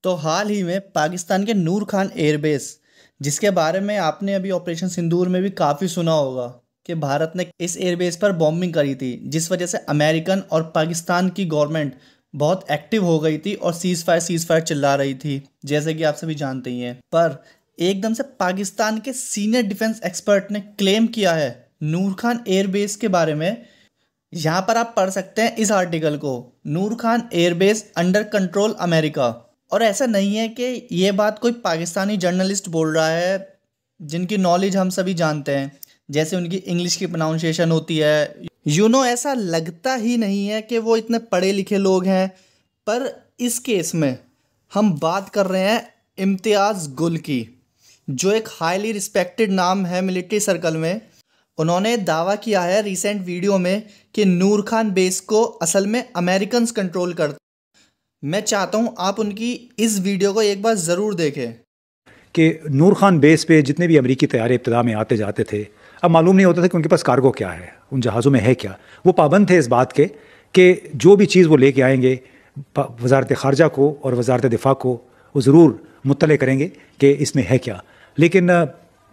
तो हाल ही में पाकिस्तान के नूर खान एयरबेस, जिसके बारे में आपने अभी ऑपरेशन सिंदूर में भी काफ़ी सुना होगा कि भारत ने इस एयरबेस पर बॉम्बिंग करी थी, जिस वजह से अमेरिकन और पाकिस्तान की गवर्नमेंट बहुत एक्टिव हो गई थी और सीज़ फायर चिल्ला रही थी, जैसे कि आप सभी जानते ही हैं। पर एकदम से पाकिस्तान के सीनियर डिफेंस एक्सपर्ट ने क्लेम किया है नूर खान एयरबेस के बारे में। यहाँ पर आप पढ़ सकते हैं इस आर्टिकल को, Noor Khan airbase under control America. और ऐसा नहीं है कि ये बात कोई पाकिस्तानी जर्नलिस्ट बोल रहा है जिनकी नॉलेज हम सभी जानते हैं, जैसे उनकी इंग्लिश की प्रोनाउंसिएशन होती है। ऐसा लगता ही नहीं है कि वो इतने पढ़े लिखे लोग हैं। पर इस केस में हम बात कर रहे हैं इम्तियाज़ गुल की, जो एक हाईली रिस्पेक्टेड नाम है मिलिट्री सर्कल में। उन्होंने दावा किया है रिसेंट वीडियो में कि नूर खान बेस को असल में अमेरिकन्स कंट्रोल करते। मैं चाहता हूं आप उनकी इस वीडियो को एक बार ज़रूर देखें। कि नूर खान बेस पे जितने भी अमरीकी तैयारे इब्तिदा में आते जाते थे, अब मालूम नहीं होता था कि उनके पास कार्गो क्या है, उन जहाज़ों में है क्या। वो पाबंद थे इस बात के कि जो भी चीज़ वो लेके आएंगे वजारत ख़ारजा को और वजारत दिफा को वो ज़रूर मुत्तले करेंगे कि इसमें है क्या। लेकिन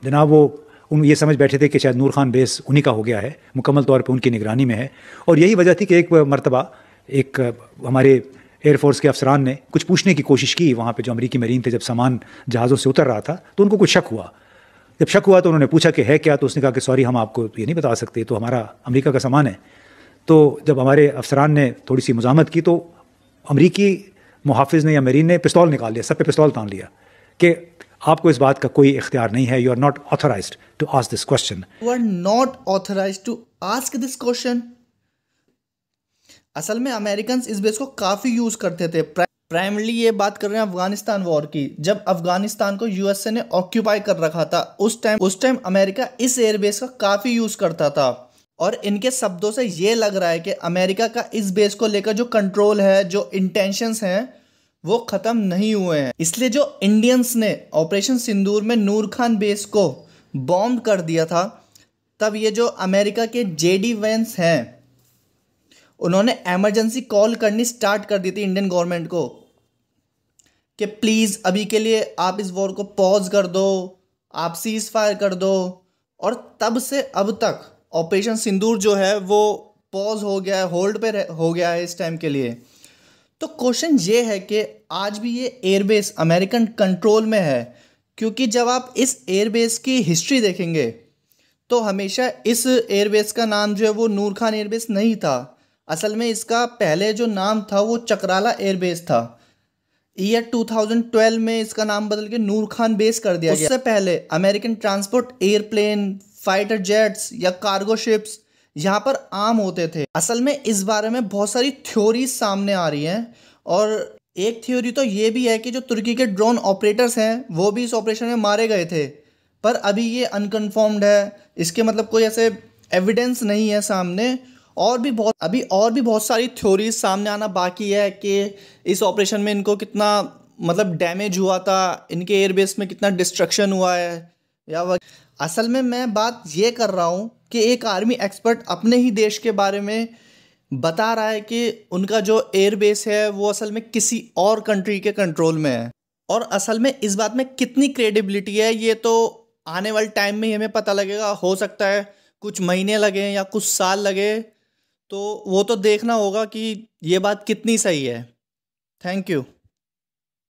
जनाब वो ये समझ बैठे थे कि शायद नूर खान बेस उन्हीं का हो गया है, मुकम्मल तौर पर उनकी निगरानी में है। और यही वजह थी कि एक मरतबा एक हमारे एयरफोर्स के अफसरान ने कुछ पूछने की कोशिश की वहाँ पे जो अमरीकी मरीन थे, जब सामान जहाज़ों से उतर रहा था तो उनको कुछ शक हुआ। जब शक हुआ तो उन्होंने पूछा कि है क्या, तो उसने कहा कि सॉरी हम आपको ये नहीं बता सकते, तो हमारा अमेरिका का सामान है। तो जब हमारे अफसरान ने थोड़ी सी मुज़ाहमत की तो अमरीकी मुहाफ़िज़ ने या मरीन ने पिस्तौल निकाल लिया, सब पे पिस्तौल तान लिया कि आपको इस बात का कोई इख्तियार नहीं है, you are not authorised to ask this question. You are not authorised to ask this question. असल में अमेरिकन इस बेस को काफ़ी यूज़ करते थे। प्राइमरली ये बात कर रहे हैं अफगानिस्तान वॉर की, जब अफगानिस्तान को यूएसए ने ऑक्यूपाई कर रखा था। उस टाइम अमेरिका इस एयरबेस का काफ़ी यूज़ करता था। और इनके शब्दों से ये लग रहा है कि अमेरिका का इस बेस को लेकर जो कंट्रोल है, जो इंटेंशंस हैं, वो ख़त्म नहीं हुए हैं। इसलिए जो इंडियंस ने ऑपरेशन सिंदूर में नूर खान बेस को बॉम्ब कर दिया था, तब ये जो अमेरिका के जेडी वेंस हैं, उन्होंने इमरजेंसी कॉल करनी स्टार्ट कर दी थी इंडियन गवर्नमेंट को कि प्लीज़ अभी के लिए आप इस वॉर को पॉज कर दो, आप सीज फायर कर दो। और तब से अब तक ऑपरेशन सिंदूर जो है वो पॉज हो गया है, होल्ड पे हो गया है इस टाइम के लिए। तो क्वेश्चन ये है कि आज भी ये एयरबेस अमेरिकन कंट्रोल में है, क्योंकि जब आप इस एयरबेस की हिस्ट्री देखेंगे तो हमेशा इस एयरबेस का नाम जो है वो नूर खान एयरबेस नहीं था। असल में इसका पहले जो नाम था वो चकराला एयरबेस था। ईयर 2012 में इसका नाम बदल के नूर खान बेस कर दिया गया। उससे पहले American transport airplane, fighter jets या कार्गो शिप्स यहाँ पर आम होते थे। असल में इस बारे में बहुत सारी थ्योरीज सामने आ रही हैं, और एक थ्योरी तो ये भी है कि जो तुर्की के ड्रोन ऑपरेटर्स हैं वो भी इस ऑपरेशन में मारे गए थे। पर अभी ये अनकन्फर्म्ड है, इसके मतलब कोई ऐसे एविडेंस नहीं है सामने। और भी बहुत सारी थ्योरीज सामने आना बाकी है कि इस ऑपरेशन में इनको कितना मतलब डैमेज हुआ था, इनके एयरबेस में कितना डिस्ट्रक्शन हुआ है या असल में मैं बात ये कर रहा हूँ कि एक आर्मी एक्सपर्ट अपने ही देश के बारे में बता रहा है कि उनका जो एयरबेस है वो असल में किसी और कंट्री के कंट्रोल में है। और असल में इस बात में कितनी क्रेडिबिलिटी है ये तो आने वाले टाइम में ही हमें पता लगेगा। हो सकता है कुछ महीने लगे या कुछ साल लगे, तो वो तो देखना होगा कि ये बात कितनी सही है। Thank you.